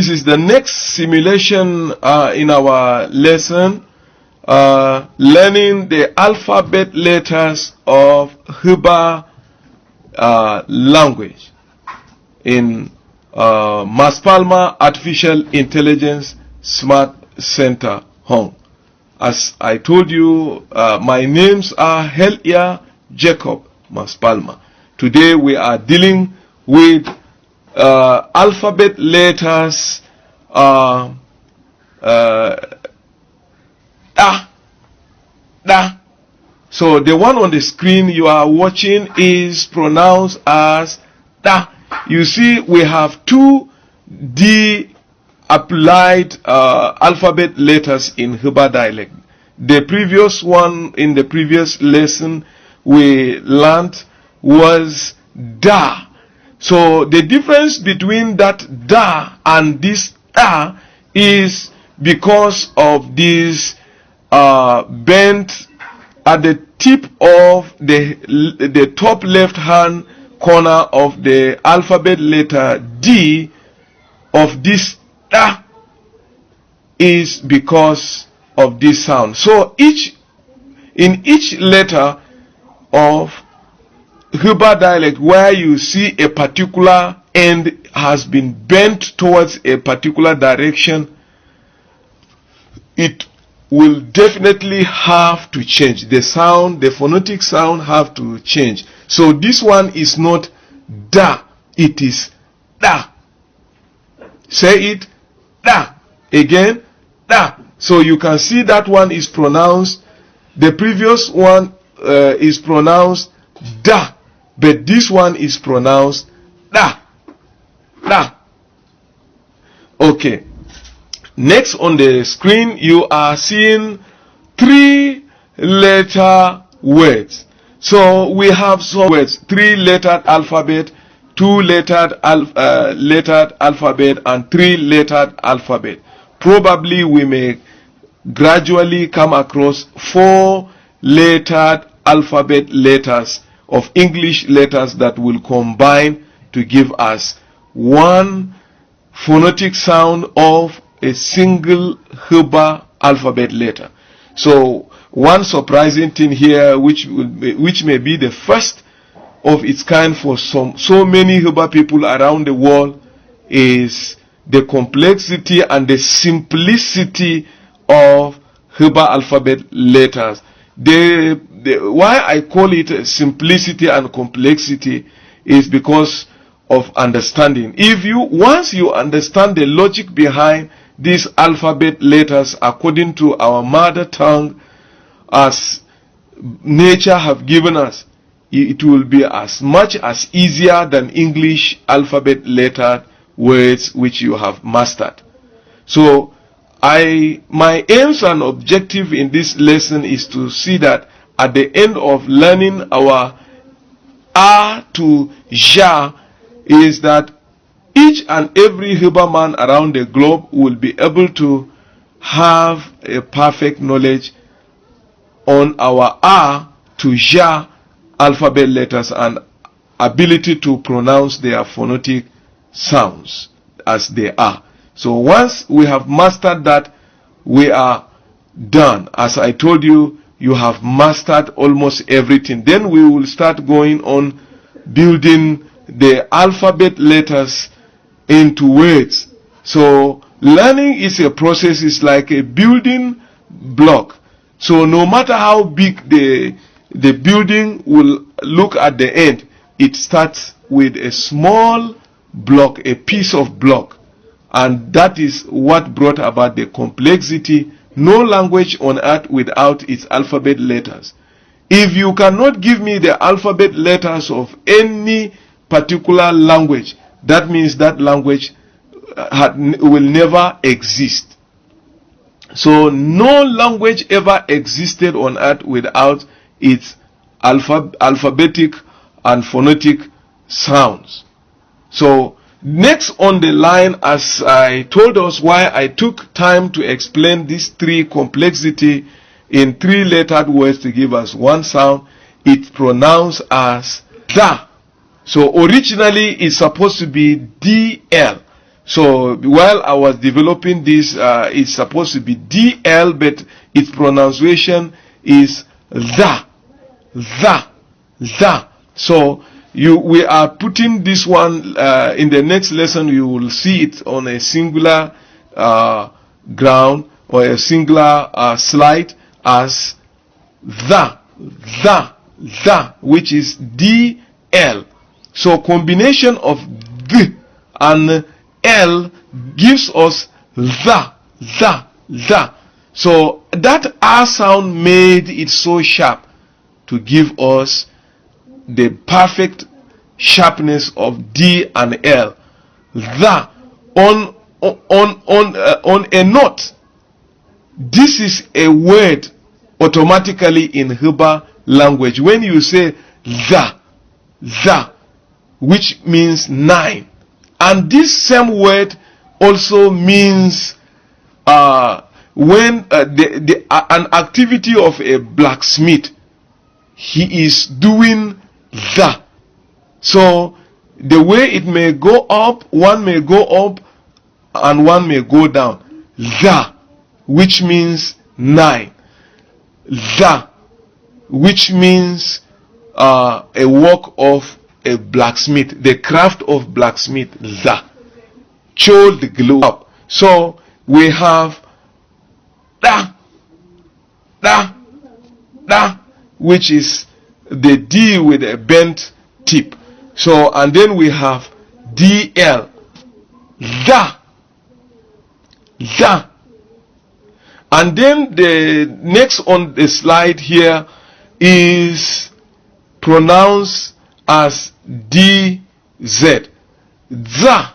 This is the next simulation in our lesson, learning the alphabet letters of Hausa language in Mas Palma Artificial Intelligence Smart Center Hong. As I told you, my names are Helia Jacob Mas Palma. Today we are dealing with alphabet letters da. So the one on the screen you are watching is pronounced as da. You see we have two D applied alphabet letters in Hausa dialect. The previous one in the previous lesson we learned was da. So the difference between that da and this da is because of this bent at the tip of the top left hand corner of the alphabet letter D of this da is because of this sound. So in each letter of Hausa dialect where you see a particular end has been bent towards a particular direction, it will definitely have to change. The sound, the phonetic sound have to change. So this one is not da, it is da. Say it, da. Again, da. So you can see that one is pronounced, the previous one is pronounced da. But this one is pronounced da. Da. Okay. Next on the screen, you are seeing 3-letter words. So we have some words: 3-lettered alphabet, 2-lettered alphabet, and 3-lettered alphabet. Probably we may gradually come across 4-lettered alphabet letters of English letters that will combine to give us one phonetic sound of a single Hausa alphabet letter. So one surprising thing here, which may be the first of its kind for so many Hausa people around the world, is the complexity and the simplicity of Hausa alphabet letters. Why I call it simplicity and complexity is because of understanding. Once you understand the logic behind these alphabet letters according to our mother tongue as nature have given us, it will be as much as easier than English alphabet letter words which you have mastered. So my aims and objective in this lesson is to see that at the end of learning our A to Ja is that each and every Hausa man around the globe will be able to have a perfect knowledge on our A to Ja alphabet letters and ability to pronounce their phonetic sounds as they are. So once we have mastered that, we are done. As I told you, you have mastered almost everything. Then we will start going on building the alphabet letters into words. So learning is a process, it's like a building block. So no matter how big the building will look at the end, it starts with a small block, a piece of block. And that is what brought about the complexity. No language on earth without its alphabet letters. If you cannot give me the alphabet letters of any particular language, that means that language will never exist. So no language ever existed on earth without its alphabetic and phonetic sounds. So next on the line, as I told us why I took time to explain these three complexity in 3-lettered words to give us one sound, it's pronounced as da. So originally it's supposed to be DL. So while I was developing this, it's supposed to be DL, but its pronunciation is the. So we are putting this one in the next lesson. You will see it on a singular ground or a singular slide as the, which is DL. So combination of D and L gives us the. So that R sound made it so sharp to give us the perfect sharpness of D and L. The on a note. This is a word automatically in Hebrew language. When you say the, which means 9, and this same word also means when an activity of a blacksmith, he is doing the. So the way it may go up, one may go up and one may go down. The, which means 9. The, which means a work of a blacksmith, the craft of blacksmith. The show the glow up. So we have da, which is the D with a bent tip. So and then we have DL, the. And then the next on the slide here is pronounced as DZ. The.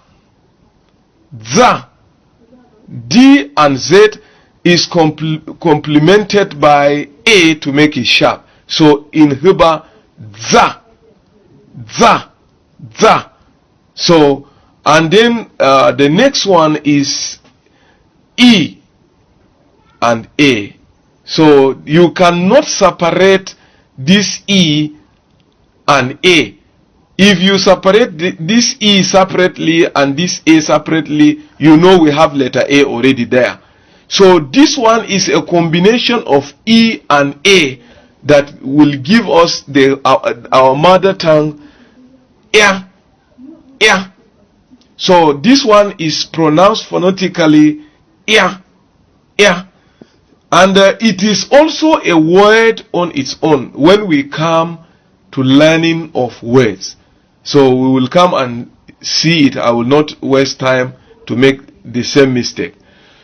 D and Z is complemented by A to make it sharp. So in Hebrew, the. So, and then the next one is E and A. So you cannot separate this E and A. If you separate this E separately and this A separately, you know we have letter A already there. So this one is a combination of E and A that will give us our mother tongue air. So this one is pronounced phonetically air. And it is also a word on its own when we come to learning of words. So we will come and see it. I will not waste time to make the same mistake.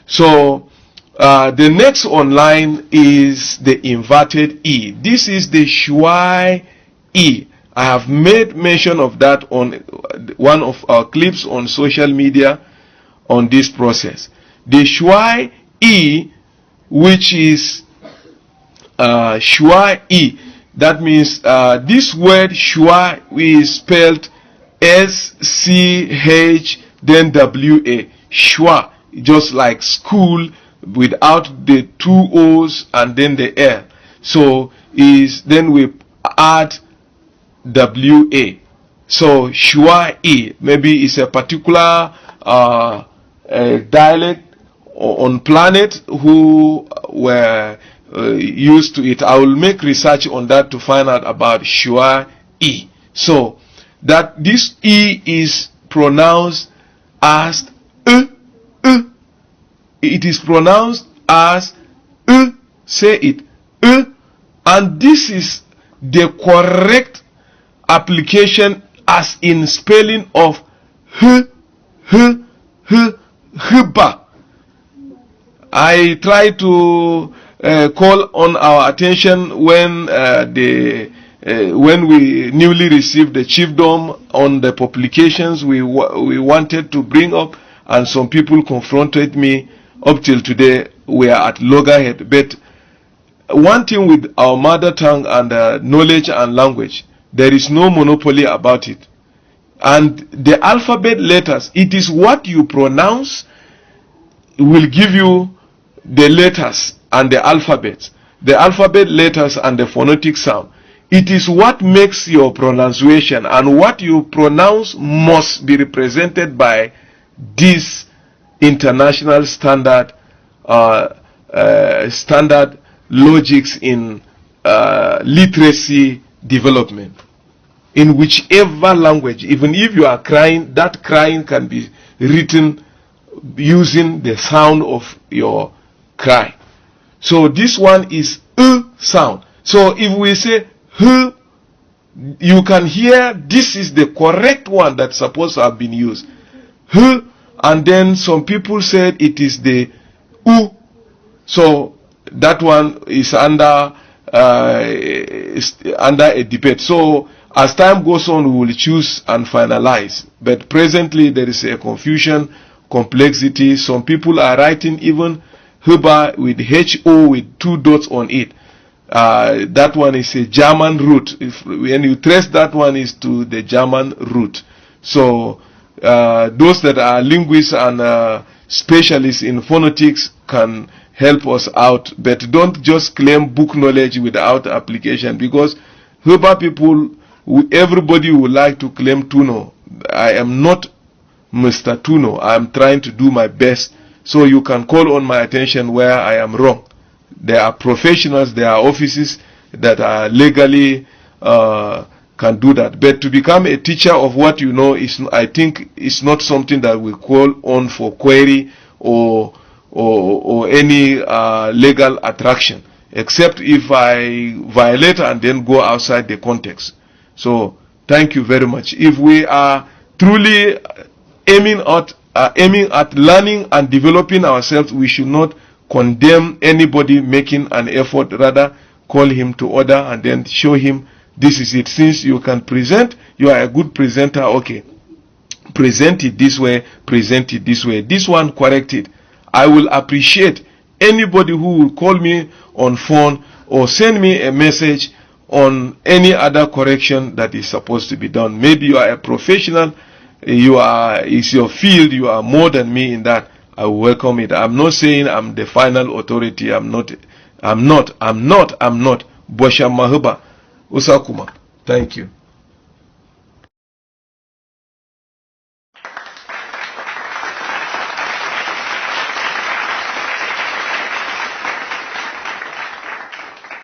So the next online is the inverted E. This is the Shuai E. I have made mention of that on one of our clips on social media on this process. The Shuai E, which is Shuai E, that means this word Shua is spelled S-C-H then W-A. Shua, just like school without the 2 O's and then the L. So then we add W-A. So Shua E, maybe it's a particular dialect on planet who were used to it. I will make research on that to find out about Shua E. So that this E is pronounced as it is pronounced as say it and this is the correct application as in spelling of Hba. I try to call on our attention when we newly received the chiefdom on the publications we wanted to bring up, and some people confronted me. Up till today we are at loggerhead. But one thing with our mother tongue and knowledge and language, there is no monopoly about it. And the alphabet letters, it is what you pronounce will give you the letters and the alphabet letters and the phonetic sound. It is what makes your pronunciation, and what you pronounce must be represented by this international standard standard logics in literacy development. In whichever language, even if you are crying, that crying can be written using the sound of your cry. So this one is sound. So if we say you can hear this is the correct one that's supposed to have been used. And then some people said it is the u. So that one is under a debate. So as time goes on, we will choose and finalize. But presently there is a confusion, complexity. Some people are writing even Huba with HO with 2 dots on it. That one is a German root. When you trace that one is to the German root. So those that are linguists and specialists in phonetics can help us out. But don't just claim book knowledge without application, because Huba people, everybody would like to claim Tuno. I am not Mr. Tuno. I am trying to do my best. So you can call on my attention where I am wrong. There are professionals, there are offices that are legally can do that. But to become a teacher of what you know is, I think, is not something that we call on for query or any legal attraction, except if I violate and then go outside the context. So thank you very much. If we are truly aiming at learning and developing ourselves, we should not condemn anybody making an effort. Rather, call him to order and then show him this is it. Since you can present, you are a good presenter. Okay, present it this way, present it this way. This one, correct it. I will appreciate anybody who will call me on phone or send me a message on any other correction that is supposed to be done. Maybe you are a professional, it's your field, you are more than me in that. I will welcome it. I'm not saying I'm the final authority. I'm not. Bosha Mahuba Usakuma. Thank you.